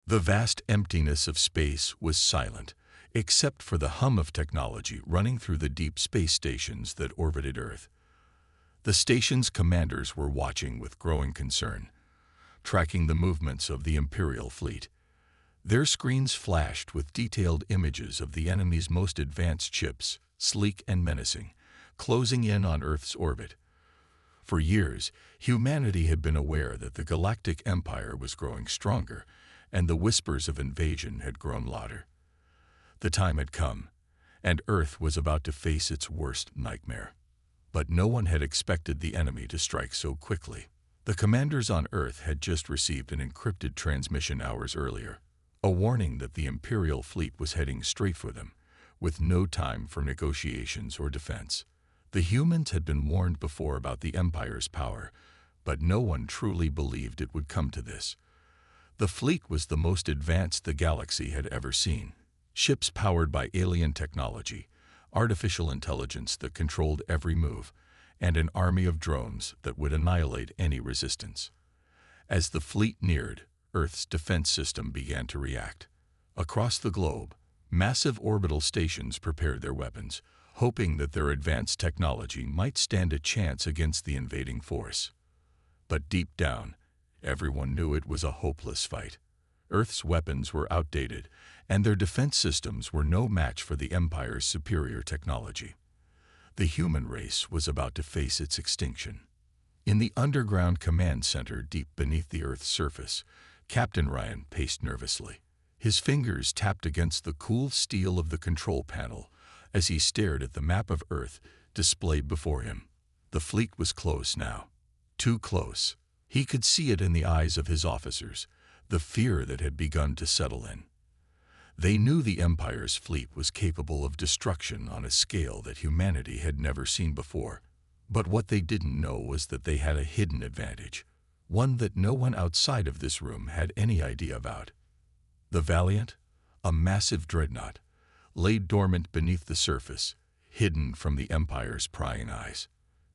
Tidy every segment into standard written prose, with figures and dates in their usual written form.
The vast emptiness of space was silent, except for the hum of technology running through the deep space stations that orbited Earth. The station's commanders were watching with growing concern, tracking the movements of the Imperial fleet. Their screens flashed with detailed images of the enemy's most advanced ships, sleek and menacing, closing in on Earth's orbit. For years, humanity had been aware that the Galactic Empire was growing stronger, and the whispers of invasion had grown louder. The time had come, and Earth was about to face its worst nightmare. But no one had expected the enemy to strike so quickly. The commanders on Earth had just received an encrypted transmission hours earlier, a warning that the Imperial fleet was heading straight for them, with no time for negotiations or defense. The humans had been warned before about the Empire's power, but no one truly believed it would come to this. The fleet was the most advanced the galaxy had ever seen. Ships powered by alien technology, artificial intelligence that controlled every move, and an army of drones that would annihilate any resistance. As the fleet neared, Earth's defense system began to react. Across the globe, massive orbital stations prepared their weapons, hoping that their advanced technology might stand a chance against the invading force. But deep down, everyone knew it was a hopeless fight. Earth's weapons were outdated, and their defense systems were no match for the Empire's superior technology. The human race was about to face its extinction. In the underground command center deep beneath the Earth's surface, Captain Ryan paced nervously. His fingers tapped against the cool steel of the control panel as he stared at the map of Earth displayed before him. The fleet was close now. Too close. He could see it in the eyes of his officers, the fear that had begun to settle in. They knew the Empire's fleet was capable of destruction on a scale that humanity had never seen before. But what they didn't know was that they had a hidden advantage, one that no one outside of this room had any idea about. The Valiant, a massive dreadnought, lay dormant beneath the surface, hidden from the Empire's prying eyes.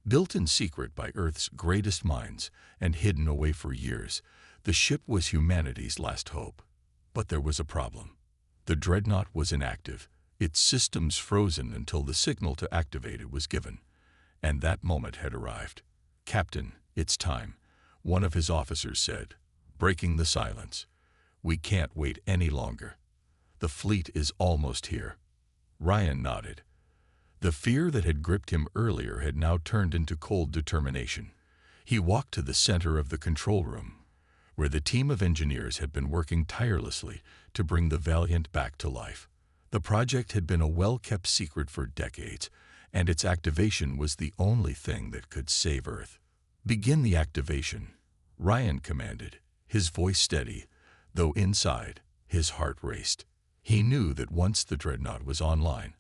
Built in secret by Earth's greatest minds and hidden away for years, the ship was humanity's last hope. But there was a problem. The Dreadnought was inactive, its systems frozen until the signal to activate it was given. And that moment had arrived. "Captain, it's time," one of his officers said, breaking the silence. "We can't wait any longer. The fleet is almost here." Ryan nodded. The fear that had gripped him earlier had now turned into cold determination. He walked to the center of the control room, where the team of engineers had been working tirelessly to bring the Valiant back to life. The project had been a well-kept secret for decades, and its activation was the only thing that could save Earth. "Begin the activation," Ryan commanded, his voice steady, though inside, his heart raced. He knew that once the Dreadnought was online,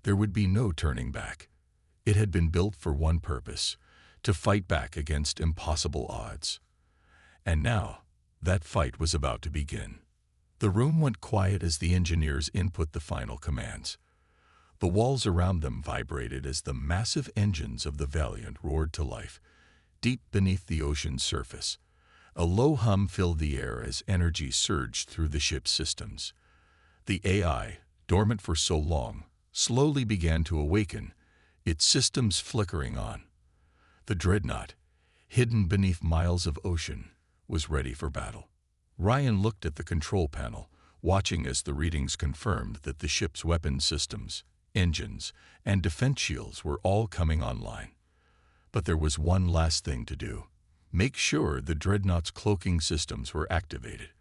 there would be no turning back. It had been built for one purpose, to fight back against impossible odds. And now, that fight was about to begin. The room went quiet as the engineers input the final commands. The walls around them vibrated as the massive engines of the Valiant roared to life, deep beneath the ocean's surface. A low hum filled the air as energy surged through the ship's systems. The AI, dormant for so long, slowly began to awaken, its systems flickering on. The Dreadnought, hidden beneath miles of ocean, was ready for battle. Ryan looked at the control panel, watching as the readings confirmed that the ship's weapon systems, engines, and defense shields were all coming online. But there was one last thing to do. Make sure the Dreadnought's cloaking systems were activated.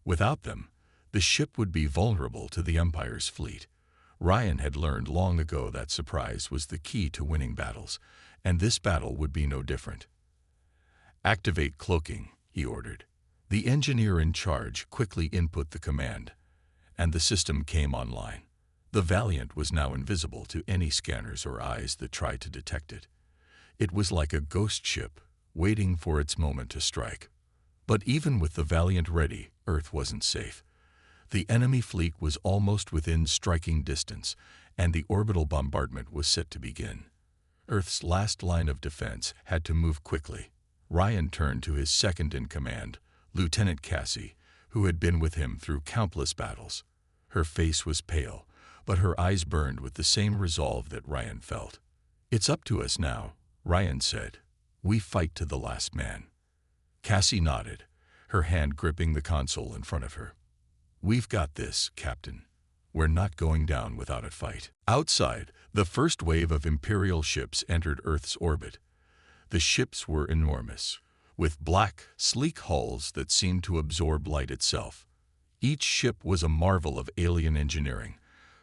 Without them, the ship would be vulnerable to the Empire's fleet. Ryan had learned long ago that surprise was the key to winning battles, and this battle would be no different. "Activate cloaking," he ordered. The engineer in charge quickly input the command, and the system came online. The Valiant was now invisible to any scanners or eyes that tried to detect it. It was like a ghost ship, waiting for its moment to strike. But even with the Valiant ready, Earth wasn't safe. The enemy fleet was almost within striking distance, and the orbital bombardment was set to begin. Earth's last line of defense had to move quickly. Ryan turned to his second-in-command, Lieutenant Cassie, who had been with him through countless battles. Her face was pale, but her eyes burned with the same resolve that Ryan felt. "It's up to us now," Ryan said. "We fight to the last man." Cassie nodded, her hand gripping the console in front of her. "We've got this, Captain. We're not going down without a fight." Outside, the first wave of Imperial ships entered Earth's orbit. The ships were enormous, with black, sleek hulls that seemed to absorb light itself. Each ship was a marvel of alien engineering,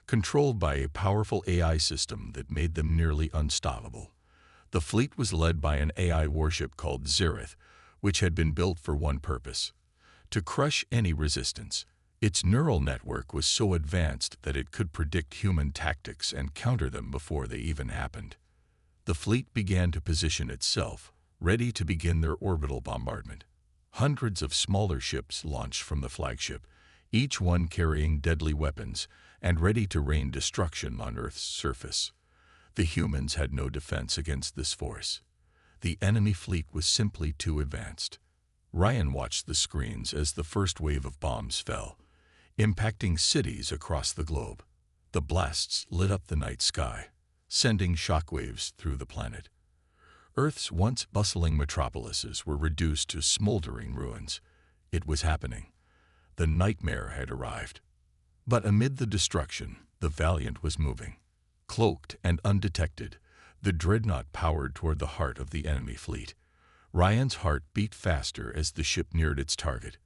controlled by a powerful AI system that made them nearly unstoppable. The fleet was led by an AI warship called Zereth, which had been built for one purpose: to crush any resistance. Its neural network was so advanced that it could predict human tactics and counter them before they even happened. The fleet began to position itself, ready to begin their orbital bombardment. Hundreds of smaller ships launched from the flagship, each one carrying deadly weapons and ready to rain destruction on Earth's surface. The humans had no defense against this force. The enemy fleet was simply too advanced. Ryan watched the screens as the first wave of bombs fell, impacting cities across the globe. The blasts lit up the night sky, sending shockwaves through the planet. Earth's once bustling metropolises were reduced to smoldering ruins. It was happening. The nightmare had arrived. But amid the destruction, the Valiant was moving. Cloaked and undetected, the Dreadnought powered toward the heart of the enemy fleet. Ryan's heart beat faster as the ship neared its target.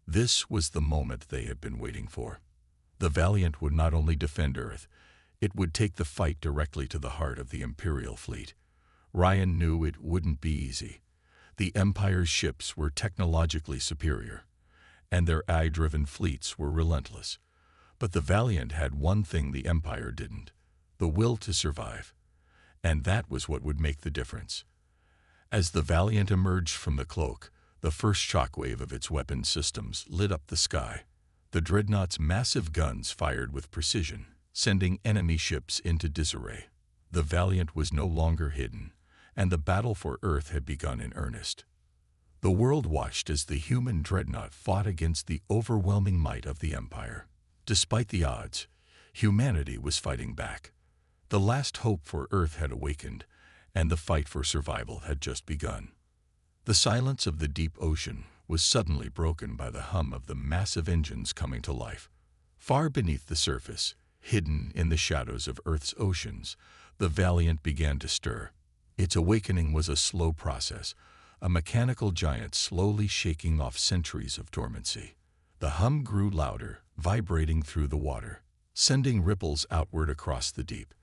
This was the moment they had been waiting for. The Valiant would not only defend Earth, it would take the fight directly to the heart of the Imperial fleet. Ryan knew it wouldn't be easy. The Empire's ships were technologically superior, and their AI-driven fleets were relentless. But the Valiant had one thing the Empire didn't: the will to survive. And that was what would make the difference. As the Valiant emerged from the cloak, the first shockwave of its weapon systems lit up the sky. The Dreadnought's massive guns fired with precision, sending enemy ships into disarray. The Valiant was no longer hidden, and the battle for Earth had begun in earnest. The world watched as the human Dreadnought fought against the overwhelming might of the Empire. Despite the odds, humanity was fighting back. The last hope for Earth had awakened, and the fight for survival had just begun. The silence of the deep ocean was suddenly broken by the hum of the massive engines coming to life. Far beneath the surface, hidden in the shadows of Earth's oceans, the Valiant began to stir. Its awakening was a slow process, a mechanical giant slowly shaking off centuries of dormancy. The hum grew louder, vibrating through the water, sending ripples outward across the deep.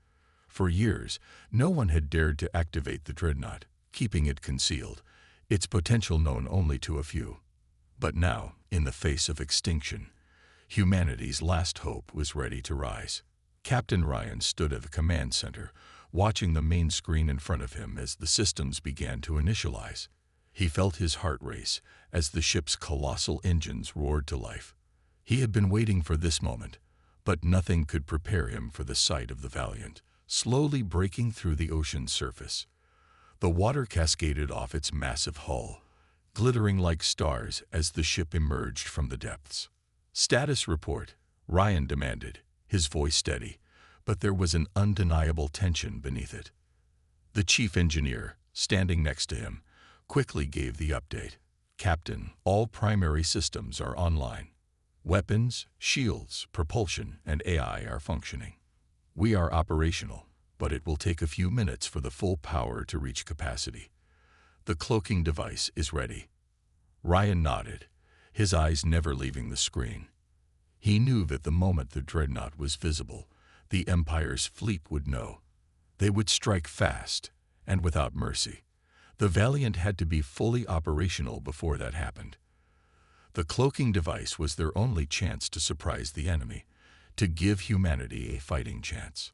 For years, no one had dared to activate the Dreadnought, keeping it concealed, its potential known only to a few. But now, in the face of extinction, humanity's last hope was ready to rise. Captain Ryan stood at the command center, watching the main screen in front of him as the systems began to initialize. He felt his heart race as the ship's colossal engines roared to life. He had been waiting for this moment, but nothing could prepare him for the sight of the Valiant, slowly breaking through the ocean's surface. The water cascaded off its massive hull, glittering like stars as the ship emerged from the depths. "Status report," Ryan demanded, his voice steady, but there was an undeniable tension beneath it. The chief engineer, standing next to him, quickly gave the update. "Captain, all primary systems are online. Weapons, shields, propulsion, and AI are functioning. We are operational, but it will take a few minutes for the full power to reach capacity. The cloaking device is ready." Ryan nodded, his eyes never leaving the screen. He knew that the moment the Dreadnought was visible, the Empire's fleet would know. They would strike fast and without mercy. The Valiant had to be fully operational before that happened. The cloaking device was their only chance to surprise the enemy, to give humanity a fighting chance.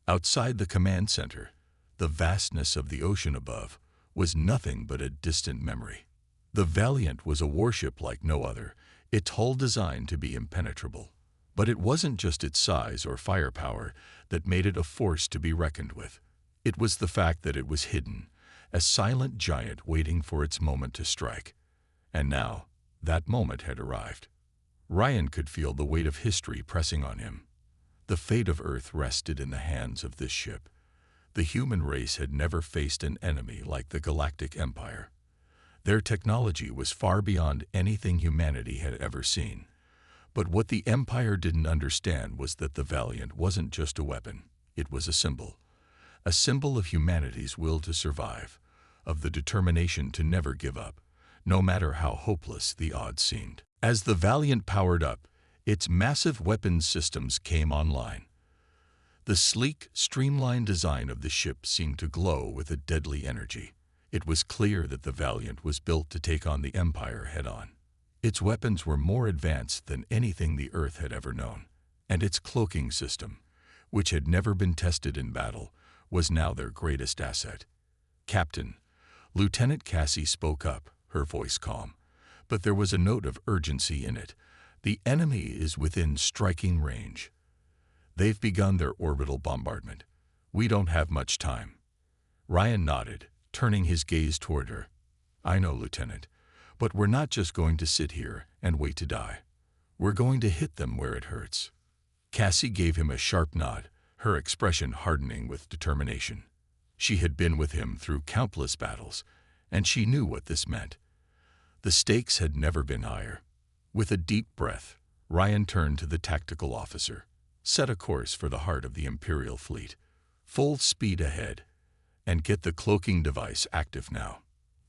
Outside the command center, the vastness of the ocean above was nothing but a distant memory. The Valiant was a warship like no other, its hull designed to be impenetrable. But it wasn't just its size or firepower that made it a force to be reckoned with. It was the fact that it was hidden, a silent giant waiting for its moment to strike. And now, that moment had arrived. Ryan could feel the weight of history pressing on him. The fate of Earth rested in the hands of this ship. The human race had never faced an enemy like the Galactic Empire. Their technology was far beyond anything humanity had ever seen. But what the Empire didn't understand was that the Valiant wasn't just a weapon, it was a symbol of humanity's will to survive, of the determination to never give up, no matter how hopeless the odds seemed. As the Valiant powered up, its massive weapons systems came online. The sleek, streamlined design of the ship seemed to glow with a deadly energy. It was clear that the Valiant was built to take on the Empire head-on. Its weapons were more advanced than anything the Earth had ever known, and its cloaking system, which had never been tested in battle, was now their greatest asset. "Captain," Lieutenant Cassie spoke up, her voice calm, but there was a note of urgency in it. "The enemy is within striking range. They've begun their orbital bombardment. We don't have much time." Ryan nodded, turning his gaze toward her. "I know, Lieutenant, but we're not just going to sit here and wait to die. We're going to hit them where it hurts." Cassie gave him a sharp nod, her expression hardening with determination. She had been with him through countless battles, and she knew what this meant. The stakes had never been higher. With a deep breath, Ryan turned to the tactical officer. "Set a course for the heart of the Imperial fleet. Full speed ahead. And get the cloaking device active now."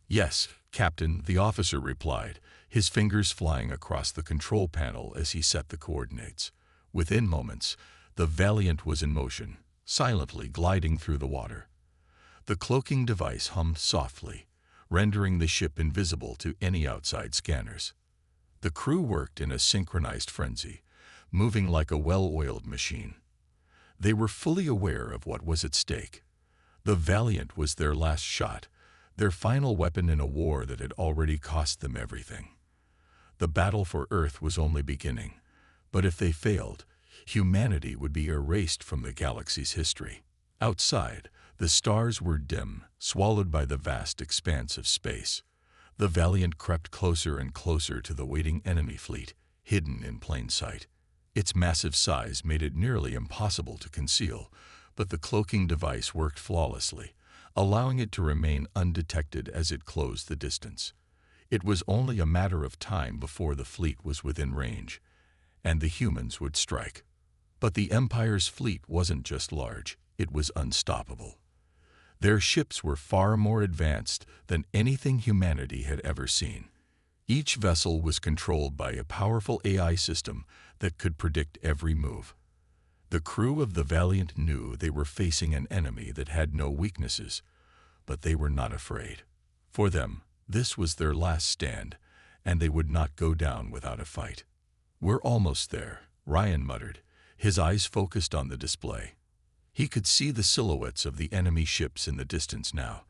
"Yes, Captain," the officer replied, his fingers flying across the control panel as he set the coordinates. Within moments, the Valiant was in motion, silently gliding through the water. The cloaking device hummed softly, rendering the ship invisible to any outside scanners. The crew worked in a synchronized frenzy, moving like a well-oiled machine. They were fully aware of what was at stake. The Valiant was their last shot, their final weapon in a war that had already cost them everything. The battle for Earth was only beginning, but if they failed, humanity would be erased from the galaxy's history. Outside, the stars were dim, swallowed by the vast expanse of space. The Valiant crept closer and closer to the waiting enemy fleet, hidden in plain sight. Its massive size made it nearly impossible to conceal, but the cloaking device worked flawlessly, allowing it to remain undetected as it closed the distance. It was only a matter of time before the fleet was within range, and the humans would strike. But the Empire's fleet wasn't just large, it was unstoppable. Their ships were far more advanced than anything humanity had ever seen. Each vessel was controlled by a powerful AI system that could predict every move. The crew of the Valiant knew they were facing an enemy that had no weaknesses, but they were not afraid. For them, this was their last stand, and they would not go down without a fight. "We're almost there," Ryan muttered, his eyes focused on the display. He could see the silhouettes of the enemy ships in the distance now,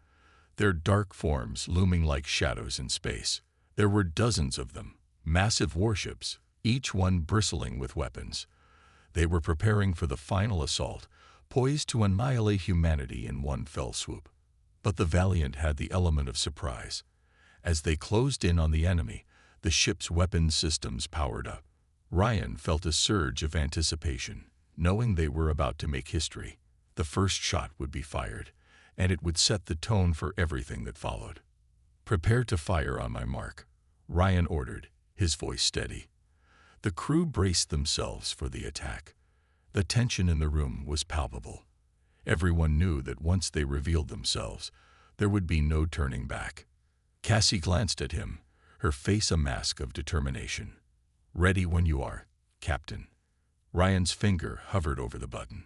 their dark forms looming like shadows in space. There were dozens of them, massive warships, each one bristling with weapons. They were preparing for the final assault, poised to annihilate humanity in one fell swoop. But the Valiant had the element of surprise. As they closed in on the enemy, the ship's weapons systems powered up. Ryan felt a surge of anticipation, knowing they were about to make history. The first shot would be fired, and it would set the tone for everything that followed. "Prepare to fire on my mark," Ryan ordered, his voice steady. The crew braced themselves for the attack. The tension in the room was palpable. Everyone knew that once they revealed themselves, there would be no turning back. Cassie glanced at him, her face a mask of determination. "Ready when you are, Captain." Ryan's finger hovered over the button.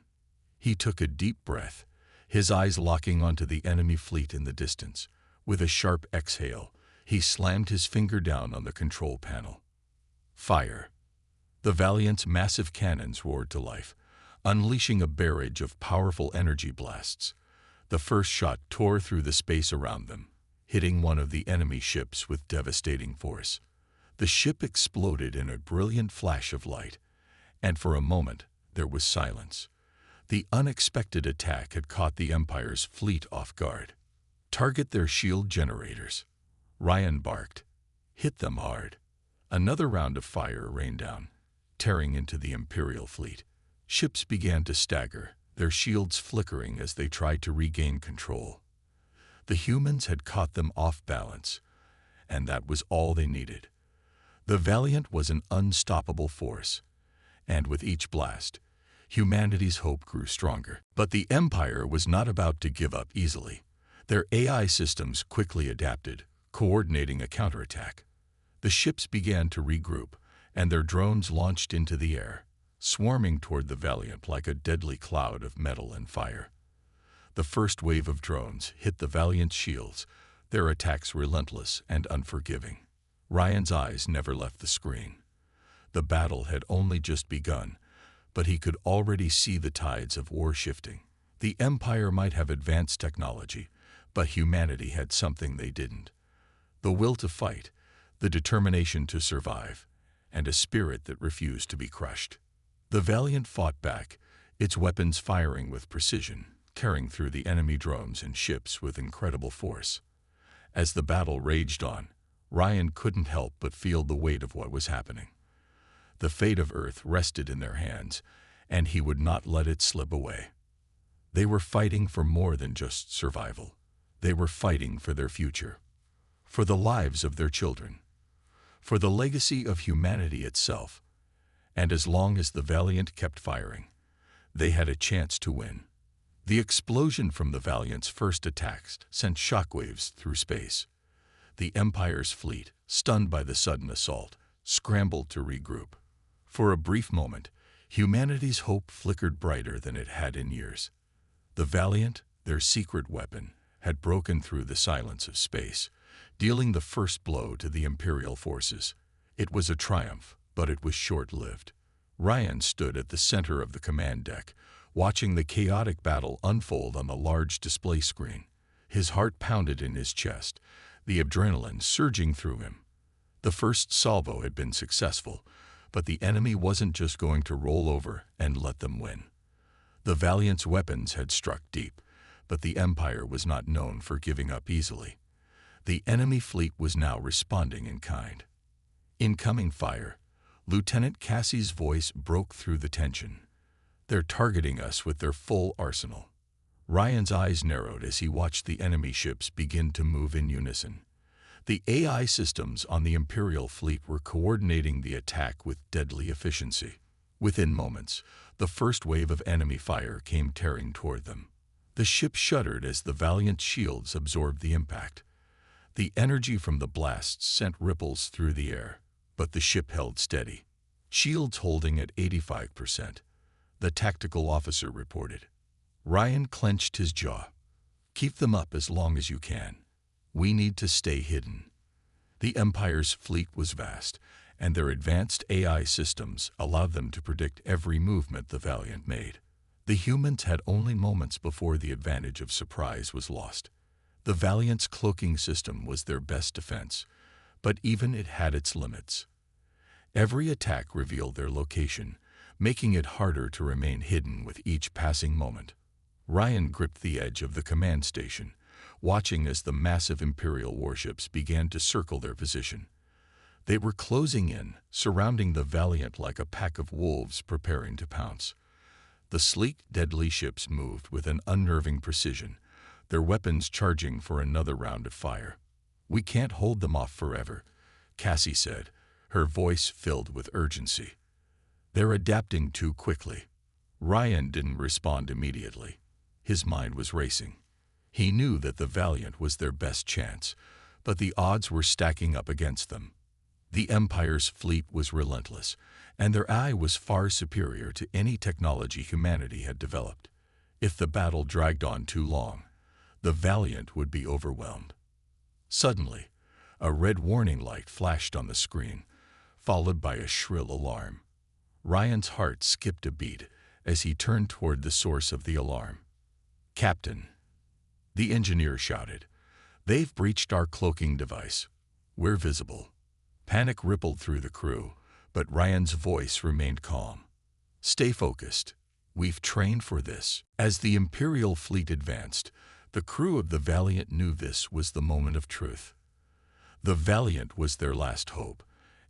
He took a deep breath, his eyes locking onto the enemy fleet in the distance. With a sharp exhale, he slammed his finger down on the control panel. Fire. The Valiant's massive cannons roared to life, unleashing a barrage of powerful energy blasts. The first shot tore through the space around them, hitting one of the enemy ships with devastating force. The ship exploded in a brilliant flash of light, and for a moment there was silence. The unexpected attack had caught the Empire's fleet off guard. "Target their shield generators," Ryan barked. "Hit them hard." Another round of fire rained down, tearing into the Imperial fleet. Ships began to stagger, their shields flickering as they tried to regain control. The humans had caught them off balance, and that was all they needed. The Valiant was an unstoppable force, and with each blast, humanity's hope grew stronger. But the Empire was not about to give up easily. Their AI systems quickly adapted, coordinating a counterattack. The ships began to regroup, and their drones launched into the air, swarming toward the Valiant like a deadly cloud of metal and fire. The first wave of drones hit the Valiant's shields, their attacks relentless and unforgiving. Ryan's eyes never left the screen. The battle had only just begun, but he could already see the tides of war shifting. The Empire might have advanced technology, but humanity had something they didn't. The will to fight, the determination to survive, and a spirit that refused to be crushed. The Valiant fought back, its weapons firing with precision, tearing through the enemy drones and ships with incredible force. As the battle raged on, Ryan couldn't help but feel the weight of what was happening. The fate of Earth rested in their hands, and he would not let it slip away. They were fighting for more than just survival. They were fighting for their future, for the lives of their children, for the legacy of humanity itself. And as long as the Valiant kept firing, they had a chance to win. The explosion from the Valiant's first attacks sent shockwaves through space. The Empire's fleet, stunned by the sudden assault, scrambled to regroup. For a brief moment, humanity's hope flickered brighter than it had in years. The Valiant, their secret weapon, had broken through the silence of space, dealing the first blow to the Imperial forces. It was a triumph, but it was short-lived. Ryan stood at the center of the command deck, watching the chaotic battle unfold on the large display screen. His heart pounded in his chest, the adrenaline surging through him. The first salvo had been successful, but the enemy wasn't just going to roll over and let them win. The Valiant's weapons had struck deep, but the Empire was not known for giving up easily. The enemy fleet was now responding in kind. Incoming fire. Lieutenant Cassie's voice broke through the tension. They're targeting us with their full arsenal. Ryan's eyes narrowed as he watched the enemy ships begin to move in unison. The AI systems on the Imperial fleet were coordinating the attack with deadly efficiency. Within moments, the first wave of enemy fire came tearing toward them. The ship shuddered as the Valiant shields absorbed the impact. The energy from the blasts sent ripples through the air, but the ship held steady. Shields holding at 85%, the tactical officer reported. Ryan clenched his jaw. Keep them up as long as you can. We need to stay hidden. The Empire's fleet was vast, and their advanced AI systems allowed them to predict every movement the Valiant made. The humans had only moments before the advantage of surprise was lost. The Valiant's cloaking system was their best defense, but even it had its limits. Every attack revealed their location, making it harder to remain hidden with each passing moment. Ryan gripped the edge of the command station, watching as the massive Imperial warships began to circle their position. They were closing in, surrounding the Valiant like a pack of wolves preparing to pounce. The sleek, deadly ships moved with an unnerving precision, their weapons charging for another round of fire. We can't hold them off forever, Cassie said, her voice filled with urgency. They're adapting too quickly. Ryan didn't respond immediately. His mind was racing. He knew that the Valiant was their best chance, but the odds were stacking up against them. The Empire's fleet was relentless, and their AI was far superior to any technology humanity had developed. If the battle dragged on too long, the Valiant would be overwhelmed. Suddenly, a red warning light flashed on the screen, followed by a shrill alarm. Ryan's heart skipped a beat as he turned toward the source of the alarm. "Captain," the engineer shouted, "they've breached our cloaking device. We're visible." Panic rippled through the crew, but Ryan's voice remained calm. "Stay focused. We've trained for this." As the Imperial fleet advanced, the crew of the Valiant knew this was the moment of truth. The Valiant was their last hope,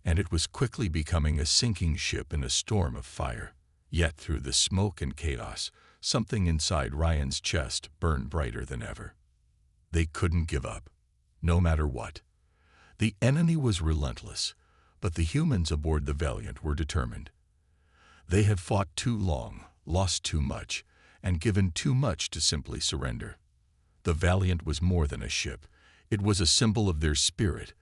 and it was quickly becoming a sinking ship in a storm of fire. Yet through the smoke and chaos, something inside Ryan's chest burned brighter than ever. They couldn't give up, no matter what. The enemy was relentless, but the humans aboard the Valiant were determined. They had fought too long, lost too much, and given too much to simply surrender. The Valiant was more than a ship. It was a symbol of their spirit,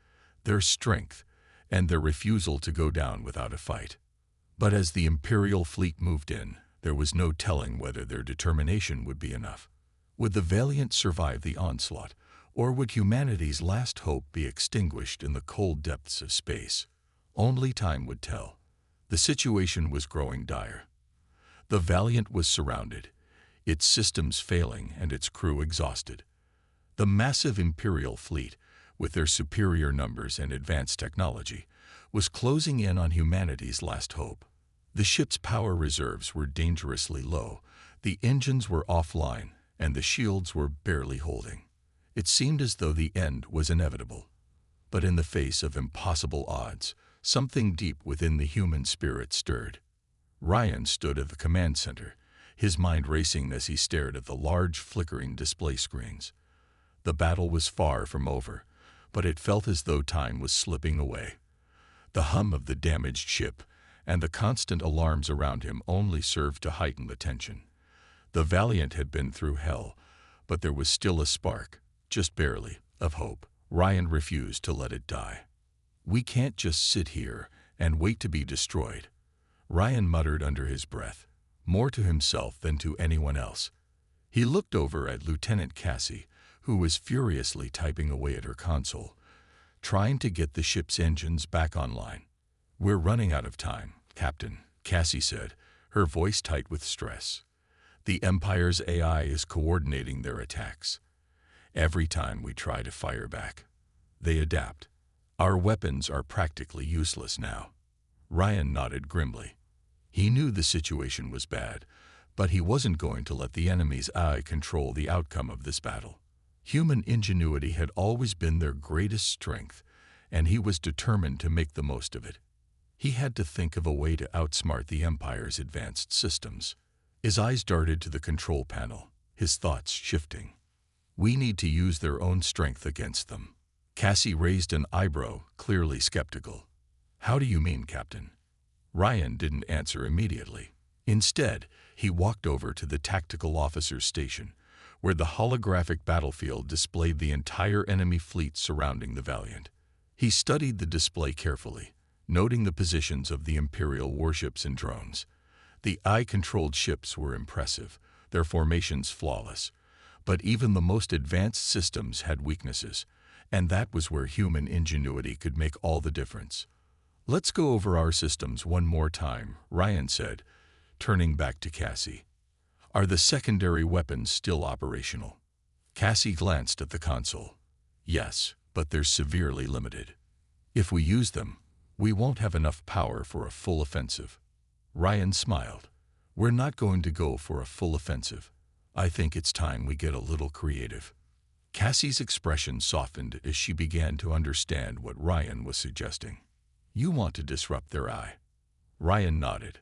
their strength, and their refusal to go down without a fight. But as the Imperial fleet moved in, there was no telling whether their determination would be enough. Would the Valiant survive the onslaught, or would humanity's last hope be extinguished in the cold depths of space? Only time would tell. The situation was growing dire. The Valiant was surrounded, its systems failing and its crew exhausted. The massive Imperial fleet, with their superior numbers and advanced technology, was closing in on humanity's last hope. The ship's power reserves were dangerously low, the engines were offline, and the shields were barely holding. It seemed as though the end was inevitable. But in the face of impossible odds, something deep within the human spirit stirred. Ryan stood at the command center, his mind racing as he stared at the large, flickering display screens. The battle was far from over, but it felt as though time was slipping away. The hum of the damaged ship and the constant alarms around him only served to heighten the tension. The Valiant had been through hell, but there was still a spark, just barely, of hope. Ryan refused to let it die. "We can't just sit here and wait to be destroyed," Ryan muttered under his breath, more to himself than to anyone else. He looked over at Lieutenant Cassie, who was furiously typing away at her console, trying to get the ship's engines back online. "We're running out of time, Captain," Cassie said, her voice tight with stress. "The Empire's AI is coordinating their attacks. Every time we try to fire back, they adapt. Our weapons are practically useless now." Ryan nodded grimly. He knew the situation was bad, but he wasn't going to let the enemy's AI control the outcome of this battle. Human ingenuity had always been their greatest strength, and he was determined to make the most of it. He had to think of a way to outsmart the Empire's advanced systems. His eyes darted to the control panel, his thoughts shifting. "We need to use their own strength against them." Cassie raised an eyebrow, clearly skeptical. "How do you mean, Captain?" Ryan didn't answer immediately. Instead, he walked over to the tactical officer's station, where the holographic battlefield displayed the entire enemy fleet surrounding the Valiant. He studied the display carefully, noting the positions of the Imperial warships and drones. The AI-controlled ships were impressive, their formations flawless. But even the most advanced systems had weaknesses, and that was where human ingenuity could make all the difference. "Let's go over our systems one more time," Ryan said, turning back to Cassie. "Are the secondary weapons still operational?" Cassie glanced at the console. "Yes, but they're severely limited. If we use them, we won't have enough power for a full offensive." Ryan smiled. "We're not going to go for a full offensive. I think it's time we get a little creative." Cassie's expression softened as she began to understand what Ryan was suggesting. "You want to disrupt their AI?" Ryan nodded.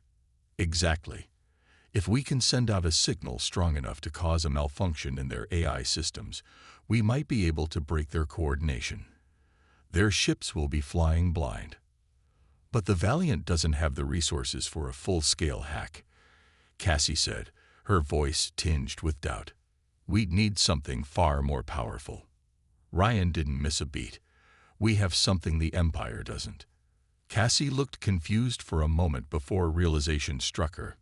"Exactly. If we can send out a signal strong enough to cause a malfunction in their AI systems, we might be able to break their coordination. Their ships will be flying blind." "But the Valiant doesn't have the resources for a full-scale hack," Cassie said, her voice tinged with doubt. "We'd need something far more powerful." Ryan didn't miss a beat. "We have something the Empire doesn't." Cassie looked confused for a moment before realization struck her.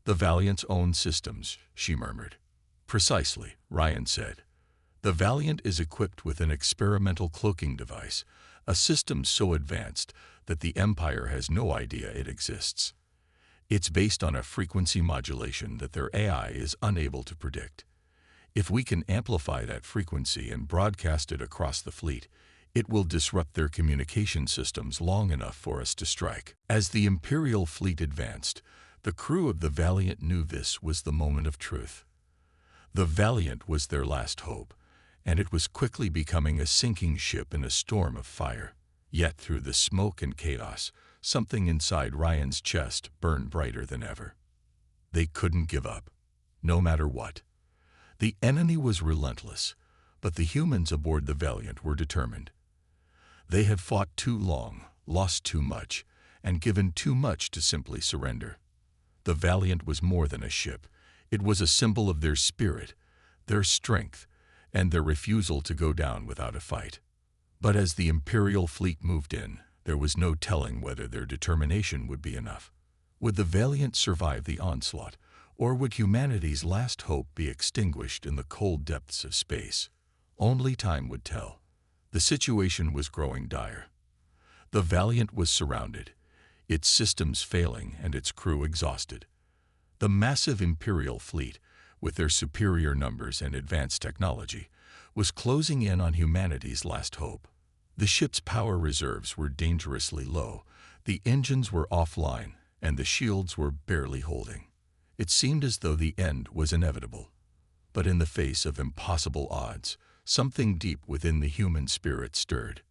"The Valiant's own systems," she murmured. "Precisely," Ryan said. "The Valiant is equipped with an experimental cloaking device, a system so advanced that the Empire has no idea it exists. It's based on a frequency modulation that their AI is unable to predict. If we can amplify that frequency and broadcast it across the fleet, it will disrupt their communication systems long enough for us to strike." As the Imperial fleet advanced, the crew of the Valiant knew this was the moment of truth. The Valiant was their last hope, and it was quickly becoming a sinking ship in a storm of fire. Yet through the smoke and chaos, something inside Ryan's chest burned brighter than ever. They couldn't give up, no matter what. The enemy was relentless, but the humans aboard the Valiant were determined. They had fought too long, lost too much, and given too much to simply surrender. The Valiant was more than a ship. It was a symbol of their spirit, their strength, and their refusal to go down without a fight. But as the Imperial fleet moved in, there was no telling whether their determination would be enough. Would the Valiant survive the onslaught, or would humanity's last hope be extinguished in the cold depths of space? Only time would tell. The situation was growing dire. The Valiant was surrounded, its systems failing and its crew exhausted. The massive Imperial fleet, with their superior numbers and advanced technology, was closing in on humanity's last hope. The ship's power reserves were dangerously low, the engines were offline, and the shields were barely holding. It seemed as though the end was inevitable. But in the face of impossible odds, something deep within the human spirit stirred.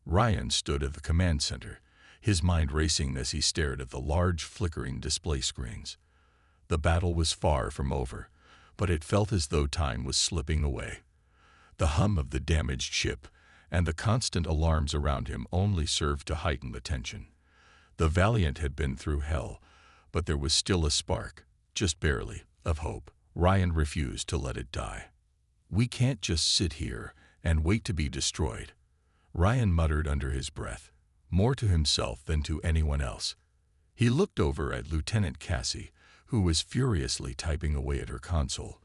Ryan stood at the command center, his mind racing as he stared at the large, flickering display screens. The battle was far from over, but it felt as though time was slipping away. The hum of the damaged ship and the constant alarms around him only served to heighten the tension. The Valiant had been through hell, but there was still a spark, just barely, of hope. Ryan refused to let it die. "We can't just sit here and wait to be destroyed," Ryan muttered under his breath, more to himself than to anyone else. He looked over at Lieutenant Cassie, who was furiously typing away at her console,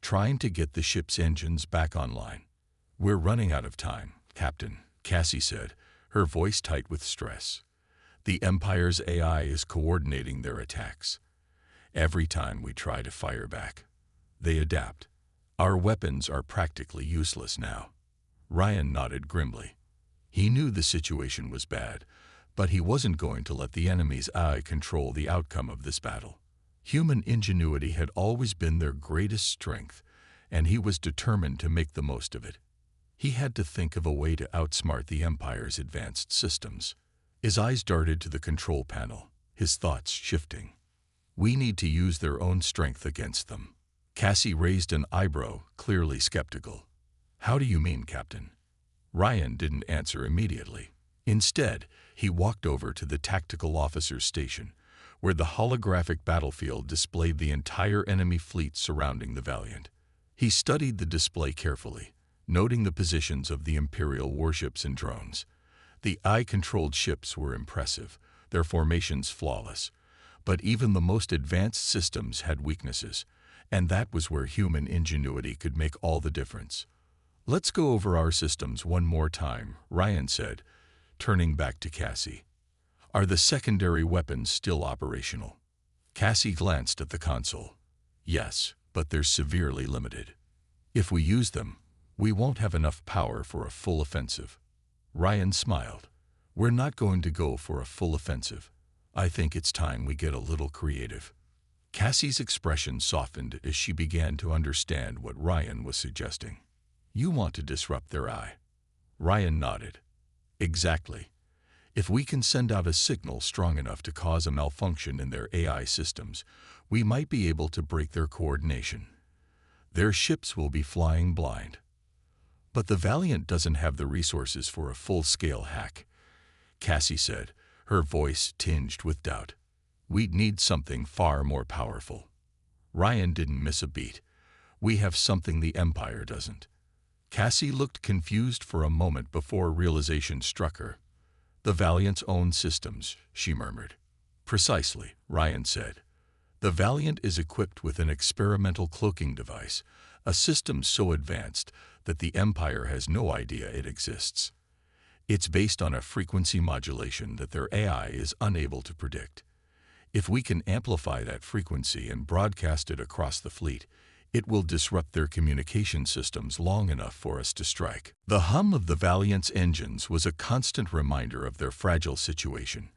trying to get the ship's engines back online. "We're running out of time, Captain," Cassie said, her voice tight with stress. "The Empire's AI is coordinating their attacks. Every time we try to fire back, they adapt. Our weapons are practically useless now." Ryan nodded grimly. He knew the situation was bad, but he wasn't going to let the enemy's AI control the outcome of this battle. Human ingenuity had always been their greatest strength, and he was determined to make the most of it. He had to think of a way to outsmart the Empire's advanced systems. His eyes darted to the control panel, his thoughts shifting. "We need to use their own strength against them." Cassie raised an eyebrow, clearly skeptical. "How do you mean, Captain?" Ryan didn't answer immediately. Instead, he walked over to the tactical officer's station, where the holographic battlefield displayed the entire enemy fleet surrounding the Valiant. He studied the display carefully, noting the positions of the Imperial warships and drones. The AI-controlled ships were impressive, their formations flawless, but even the most advanced systems had weaknesses, and that was where human ingenuity could make all the difference. "Let's go over our systems one more time," Ryan said, turning back to Cassie. "Are the secondary weapons still operational?" Cassie glanced at the console. "Yes, but they're severely limited. If we use them, we won't have enough power for a full offensive." Ryan smiled. "We're not going to go for a full offensive. I think it's time we get a little creative." Cassie's expression softened as she began to understand what Ryan was suggesting. "You want to disrupt their AI?" Ryan nodded. "Exactly. If we can send out a signal strong enough to cause a malfunction in their AI systems, we might be able to break their coordination. Their ships will be flying blind." "But the Valiant doesn't have the resources for a full-scale hack," Cassie said, her voice tinged with doubt. "We'd need something far more powerful." Ryan didn't miss a beat. "We have something the Empire doesn't." Cassie looked confused for a moment before realization struck her. "The Valiant's own systems," she murmured. "Precisely," Ryan said. "The Valiant is equipped with an experimental cloaking device, a system so advanced that the Empire has no idea it exists. It's based on a frequency modulation that their AI is unable to predict. If we can amplify that frequency and broadcast it across the fleet, it will disrupt their communication systems long enough for us to strike." The hum of the Valiant's engines was a constant reminder of their fragile situation.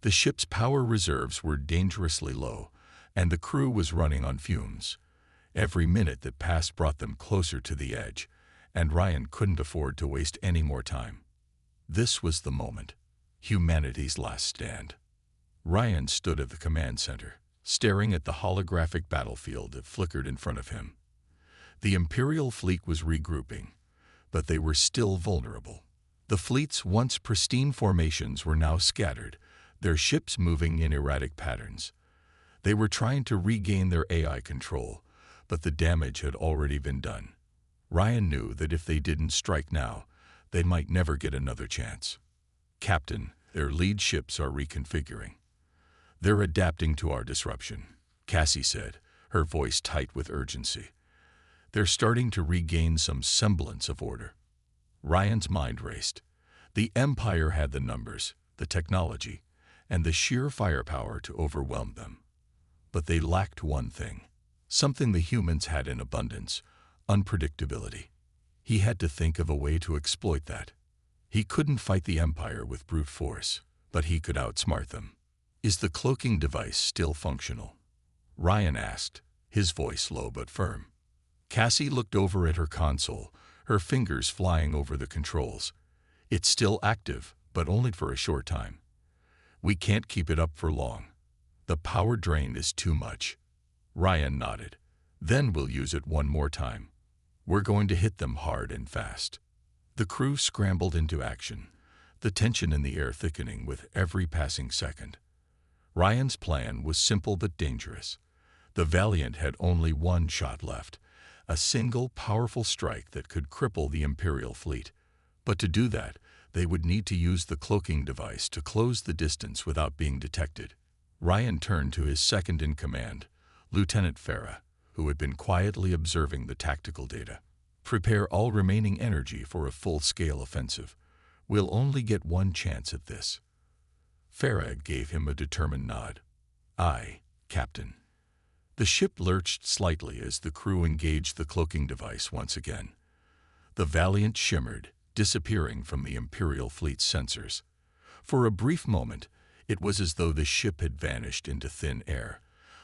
The ship's power reserves were dangerously low, and the crew was running on fumes. Every minute that passed brought them closer to the edge, and Ryan couldn't afford to waste any more time. This was the moment. Humanity's last stand. Ryan stood at the command center, staring at the holographic battlefield that flickered in front of him. The Imperial fleet was regrouping, but they were still vulnerable. The fleet's once pristine formations were now scattered, their ships moving in erratic patterns. They were trying to regain their AI control, but the damage had already been done. Ryan knew that if they didn't strike now, they might never get another chance. "Captain, their lead ships are reconfiguring. They're adapting to our disruption," Cassie said, her voice tight with urgency. "They're starting to regain some semblance of order." Ryan's mind raced. The Empire had the numbers, the technology, and the sheer firepower to overwhelm them. But they lacked one thing, something the humans had in abundance: unpredictability. He had to think of a way to exploit that. He couldn't fight the Empire with brute force, but he could outsmart them. "Is the cloaking device still functional?" Ryan asked, his voice low but firm. Cassie looked over at her console, her fingers flying over the controls. "It's still active, but only for a short time. We can't keep it up for long. The power drain is too much." Ryan nodded. "Then we'll use it one more time. We're going to hit them hard and fast." The crew scrambled into action, the tension in the air thickening with every passing second. Ryan's plan was simple but dangerous. The Valiant had only one shot left, a single powerful strike that could cripple the Imperial fleet. But to do that, they would need to use the cloaking device to close the distance without being detected. Ryan turned to his second-in-command, Lieutenant Farah, who had been quietly observing the tactical data. "Prepare all remaining energy for a full-scale offensive. We'll only get one chance at this." Farah gave him a determined nod. "Aye, Captain." The ship lurched slightly as the crew engaged the cloaking device once again. The Valiant shimmered, disappearing from the Imperial fleet's sensors. For a brief moment, it was as though the ship had vanished into thin air,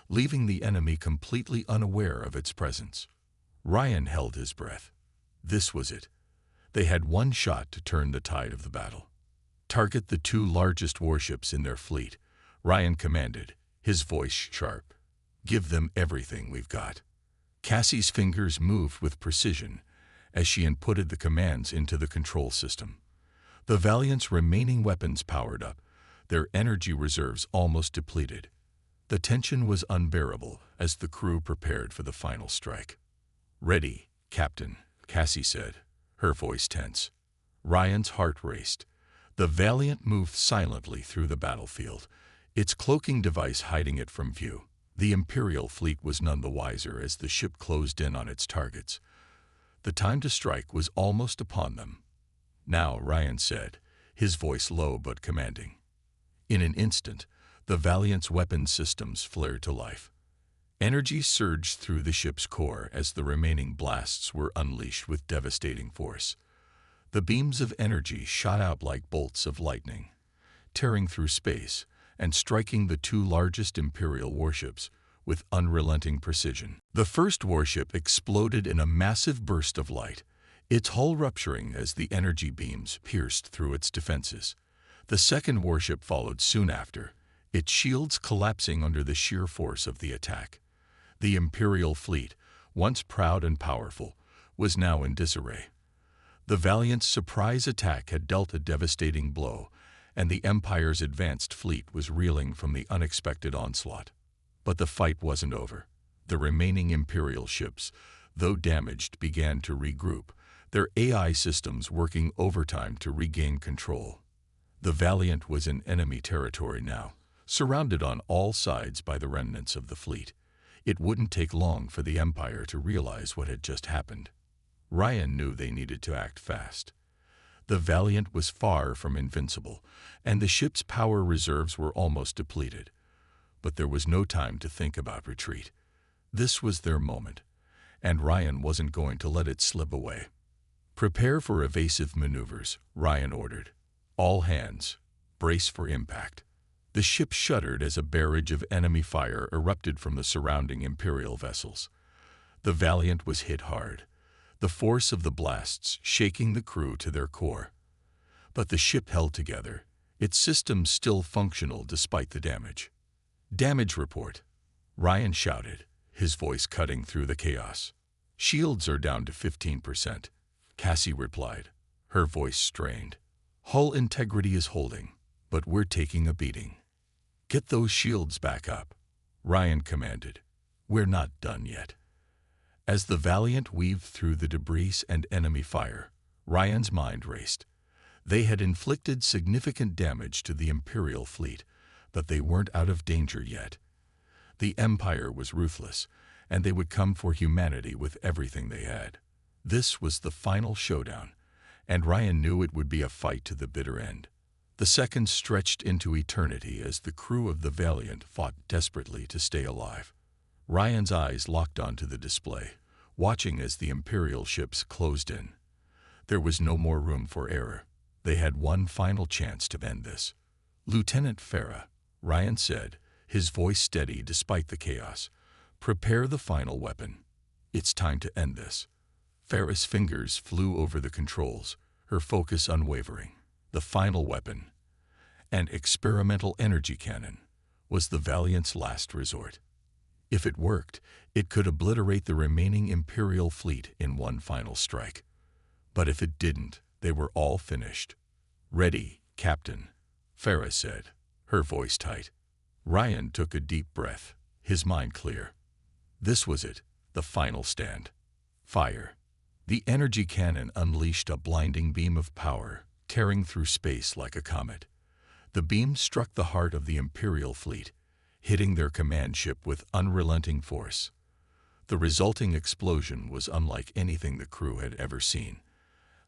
leaving the enemy completely unaware of its presence. Ryan held his breath. This was it. They had one shot to turn the tide of the battle. "Target the two largest warships in their fleet," Ryan commanded, his voice sharp. "Give them everything we've got." Cassie's fingers moved with precision as she inputted the commands into the control system. The Valiant's remaining weapons powered up, their energy reserves almost depleted. The tension was unbearable as the crew prepared for the final strike. "Ready, Captain," Cassie said, her voice tense. Ryan's heart raced. The Valiant moved silently through the battlefield, its cloaking device hiding it from view. The Imperial fleet was none the wiser as the ship closed in on its targets. The time to strike was almost upon them. "Now," Ryan said, his voice low but commanding. In an instant, the Valiant's weapon systems flared to life. Energy surged through the ship's core as the remaining blasts were unleashed with devastating force. The beams of energy shot out like bolts of lightning, tearing through space and striking the two largest Imperial warships with unrelenting precision. The first warship exploded in a massive burst of light, its hull rupturing as the energy beams pierced through its defenses. The second warship followed soon after, its shields collapsing under the sheer force of the attack. The Imperial fleet, once proud and powerful, was now in disarray. The Valiant's surprise attack had dealt a devastating blow, and the Empire's advanced fleet was reeling from the unexpected onslaught. But the fight wasn't over. The remaining Imperial ships, though damaged, began to regroup, their AI systems working overtime to regain control. The Valiant was in enemy territory now, surrounded on all sides by the remnants of the fleet. It wouldn't take long for the Empire to realize what had just happened. Ryan knew they needed to act fast. The Valiant was far from invincible, and the ship's power reserves were almost depleted. But there was no time to think about retreat. This was their moment, and Ryan wasn't going to let it slip away. "Prepare for evasive maneuvers," Ryan ordered. "All hands, brace for impact." The ship shuddered as a barrage of enemy fire erupted from the surrounding Imperial vessels. The Valiant was hit hard, the force of the blasts shaking the crew to their core. But the ship held together, its systems still functional despite the damage. "Damage report," Ryan shouted, his voice cutting through the chaos. "Shields are down to 15%, Cassie replied, her voice strained. "Hull integrity is holding, but we're taking a beating." "Get those shields back up," Ryan commanded. "We're not done yet." As the Valiant weaved through the debris and enemy fire, Ryan's mind raced. They had inflicted significant damage to the Imperial fleet, but they weren't out of danger yet. The Empire was ruthless, and they would come for humanity with everything they had. This was the final showdown, and Ryan knew it would be a fight to the bitter end. The seconds stretched into eternity as the crew of the Valiant fought desperately to stay alive. Ryan's eyes locked onto the display, watching as the Imperial ships closed in. There was no more room for error. They had one final chance to end this. "Lieutenant Farah," Ryan said, his voice steady despite the chaos, "prepare the final weapon. It's time to end this." Farah's fingers flew over the controls, her focus unwavering. The final weapon, an experimental energy cannon, was the Valiant's last resort. If it worked, it could obliterate the remaining Imperial fleet in one final strike. But if it didn't, they were all finished. "Ready, Captain," Farah said, her voice tight. Ryan took a deep breath, his mind clear. This was it, the final stand. Fire. The energy cannon unleashed a blinding beam of power, tearing through space like a comet. The beam struck the heart of the Imperial fleet, hitting their command ship with unrelenting force. The resulting explosion was unlike anything the crew had ever seen.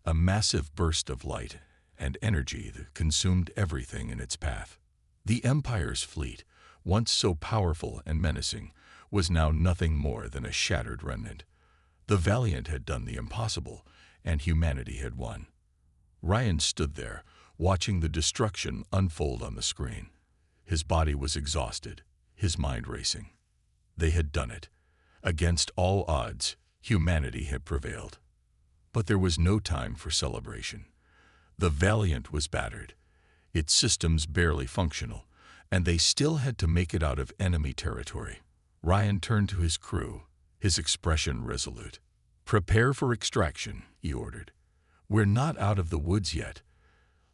A massive burst of light and energy that consumed everything in its path. The Empire's fleet, once so powerful and menacing, was now nothing more than a shattered remnant. The Valiant had done the impossible, and humanity had won. Ryan stood there, watching the destruction unfold on the screen. His body was exhausted, his mind racing. They had done it. Against all odds, humanity had prevailed. But there was no time for celebration. The Valiant was battered, its systems barely functional, and they still had to make it out of enemy territory. Ryan turned to his crew, his expression resolute. "Prepare for extraction," he ordered. "We're not out of the woods yet.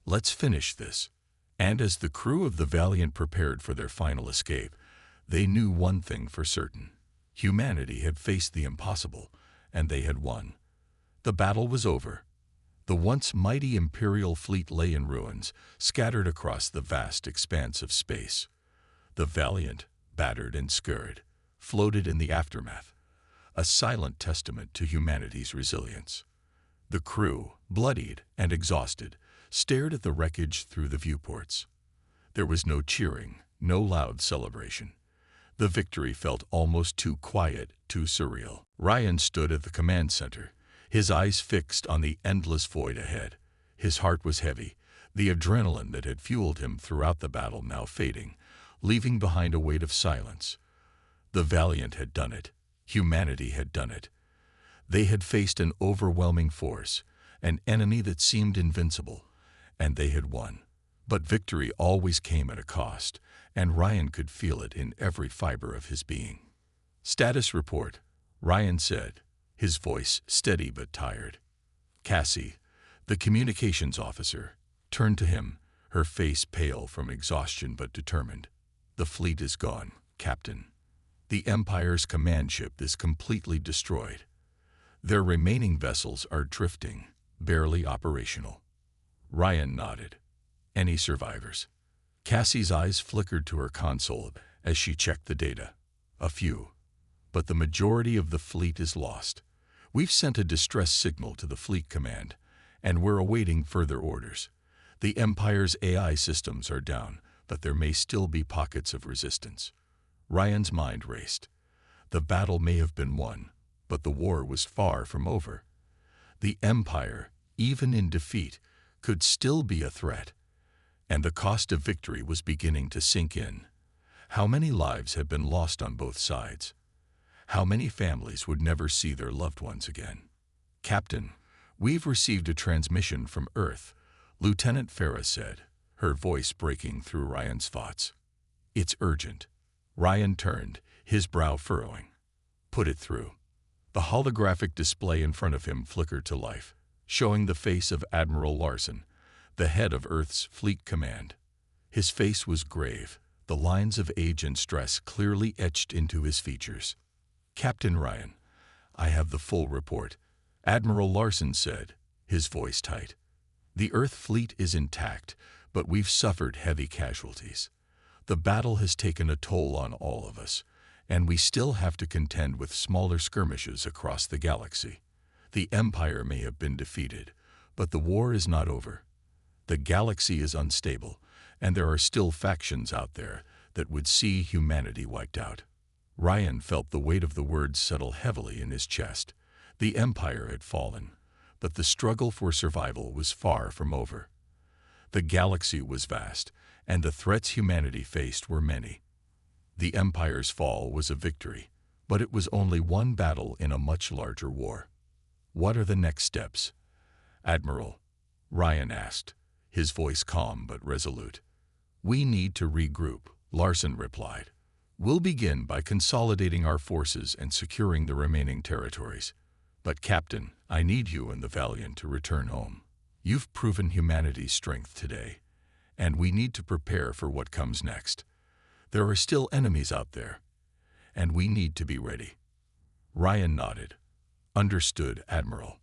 Let's finish this." And as the crew of the Valiant prepared for their final escape, they knew one thing for certain. Humanity had faced the impossible, and they had won. The battle was over. The once mighty Imperial fleet lay in ruins, scattered across the vast expanse of space. The Valiant, battered and scarred, floated in the aftermath, a silent testament to humanity's resilience. The crew, bloodied and exhausted, stared at the wreckage through the viewports. There was no cheering, no loud celebration. The victory felt almost too quiet, too surreal. Ryan stood at the command center, his eyes fixed on the endless void ahead. His heart was heavy, the adrenaline that had fueled him throughout the battle now fading, leaving behind a weight of silence. The Valiant had done it. Humanity had done it. They had faced an overwhelming force, an enemy that seemed invincible, and they had won. But victory always came at a cost, and Ryan could feel it in every fiber of his being. "Status report," Ryan said, his voice steady but tired. Cassie, the communications officer, turned to him, her face pale from exhaustion but determined. "The fleet is gone, Captain. The Empire's command ship is completely destroyed. Their remaining vessels are drifting, barely operational." Ryan nodded. "Any survivors?" Cassie's eyes flickered to her console as she checked the data. "A few. But the majority of the fleet is lost. We've sent a distress signal to the fleet command, and we're awaiting further orders. The Empire's AI systems are down, but there may still be pockets of resistance." Ryan's mind raced. The battle may have been won, but the war was far from over. The Empire, even in defeat, could still be a threat, and the cost of victory was beginning to sink in. How many lives had been lost on both sides? How many families would never see their loved ones again? "Captain, we've received a transmission from Earth," Lieutenant Farah said, her voice breaking through Ryan's thoughts. It's urgent. Ryan turned, his brow furrowing. Put it through. The holographic display in front of him flickered to life, showing the face of Admiral Larson, the head of Earth's Fleet Command. His face was grave, the lines of age and stress clearly etched into his features. Captain Ryan, I have the full report, Admiral Larson said, his voice tight. The Earth fleet is intact, but we've suffered heavy casualties. The battle has taken a toll on all of us, and we still have to contend with smaller skirmishes across the galaxy. The Empire may have been defeated, but the war is not over. The galaxy is unstable, and there are still factions out there that would see humanity wiped out. Ryan felt the weight of the words settle heavily in his chest. The Empire had fallen, but the struggle for survival was far from over. The galaxy was vast, and the threats humanity faced were many. The Empire's fall was a victory, but it was only one battle in a much larger war. What are the next steps? Admiral, Ryan asked, his voice calm but resolute. We need to regroup, Larson replied. We'll begin by consolidating our forces and securing the remaining territories. But Captain, I need you and the Valiant to return home. You've proven humanity's strength today, and we need to prepare for what comes next. There are still enemies out there, and we need to be ready. Ryan nodded. Understood, Admiral.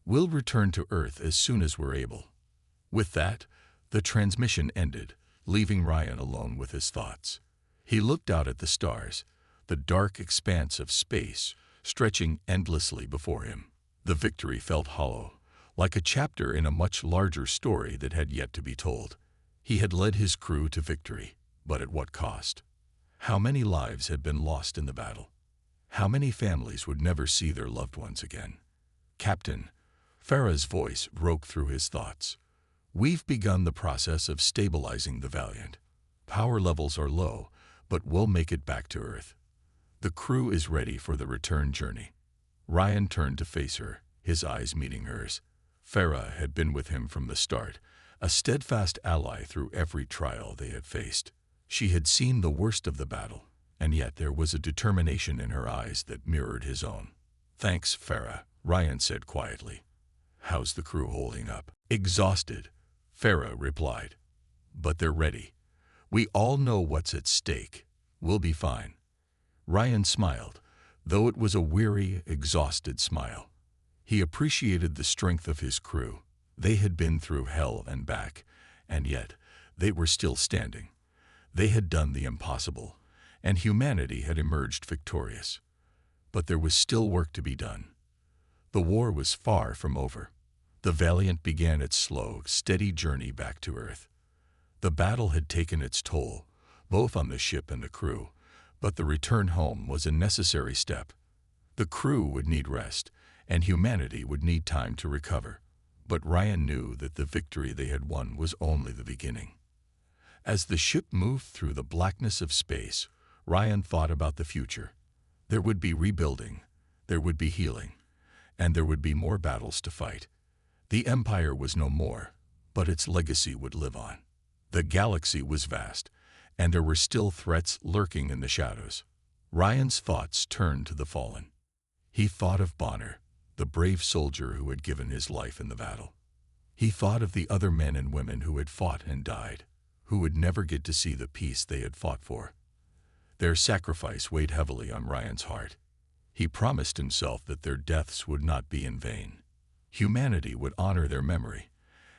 We'll return to Earth as soon as we're able. With that, the transmission ended, leaving Ryan alone with his thoughts. He looked out at the stars, the dark expanse of space stretching endlessly before him. The victory felt hollow, like a chapter in a much larger story that had yet to be told. He had led his crew to victory, but at what cost? How many lives had been lost in the battle? How many families would never see their loved ones again? Captain, Farah's voice broke through his thoughts. We've begun the process of stabilizing the Valiant. Power levels are low, but we'll make it back to Earth. The crew is ready for the return journey. Ryan turned to face her, his eyes meeting hers. Farah had been with him from the start, a steadfast ally through every trial they had faced. She had seen the worst of the battle, and yet there was a determination in her eyes that mirrored his own. Thanks, Farah, Ryan said quietly. How's the crew holding up? Exhausted, Farah replied. But they're ready. We all know what's at stake. We'll be fine. Ryan smiled, though it was a weary, exhausted smile. He appreciated the strength of his crew. They had been through hell and back, and yet they were still standing. They had done the impossible, and humanity had emerged victorious. But there was still work to be done. The war was far from over. The Valiant began its slow, steady journey back to Earth. The battle had taken its toll, both on the ship and the crew, but the return home was a necessary step. The crew would need rest, and humanity would need time to recover. But Ryan knew that the victory they had won was only the beginning. As the ship moved through the blackness of space, Ryan thought about the future. There would be rebuilding, there would be healing, and there would be more battles to fight. The Empire was no more, but its legacy would live on. The galaxy was vast, and there were still threats lurking in the shadows. Ryan's thoughts turned to the fallen. He thought of Bonner, the brave soldier who had given his life in the battle. He thought of the other men and women who had fought and died, who would never get to see the peace they had fought for. Their sacrifice weighed heavily on Ryan's heart. He promised himself that their deaths would not be in vain. Humanity would honor their memory,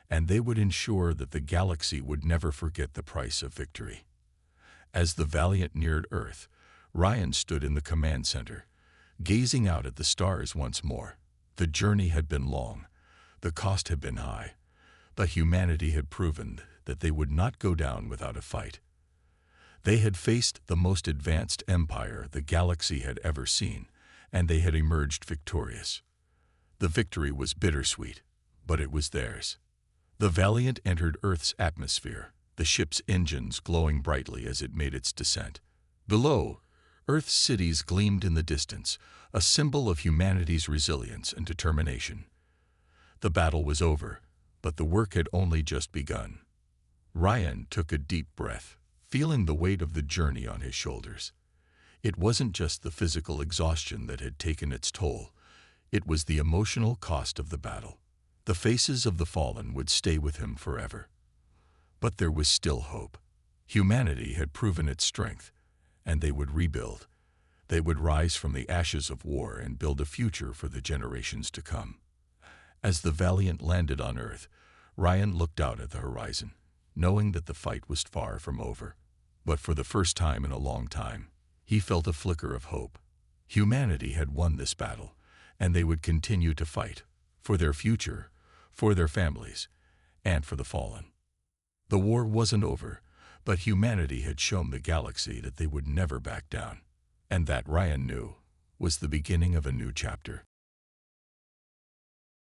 and they would ensure that the galaxy would never forget the price of victory. As the Valiant neared Earth, Ryan stood in the command center, gazing out at the stars once more. The journey had been long, the cost had been high, but humanity had proven that they would not go down without a fight. They had faced the most advanced empire the galaxy had ever seen, and they had emerged victorious. The victory was bittersweet, but it was theirs. The Valiant entered Earth's atmosphere, the ship's engines glowing brightly as it made its descent. Below, Earth's cities gleamed in the distance, a symbol of humanity's resilience and determination. The battle was over, But the work had only just begun. Ryan took a deep breath, feeling the weight of the journey on his shoulders. It wasn't just the physical exhaustion that had taken its toll. It was the emotional cost of the battle. The faces of the fallen would stay with him forever. But there was still hope. Humanity had proven its strength, and they would rebuild. They would rise from the ashes of war and build a future for the generations to come. As the Valiant landed on Earth, Ryan looked out at the horizon, knowing that the fight was far from over. But for the first time in a long time, he felt a flicker of hope. Humanity had won this battle, and they would continue to fight for their future, for their families, and for the fallen. The war wasn't over, but humanity had shown the galaxy that they would never back down. And that, Ryan knew, was the beginning of a new chapter.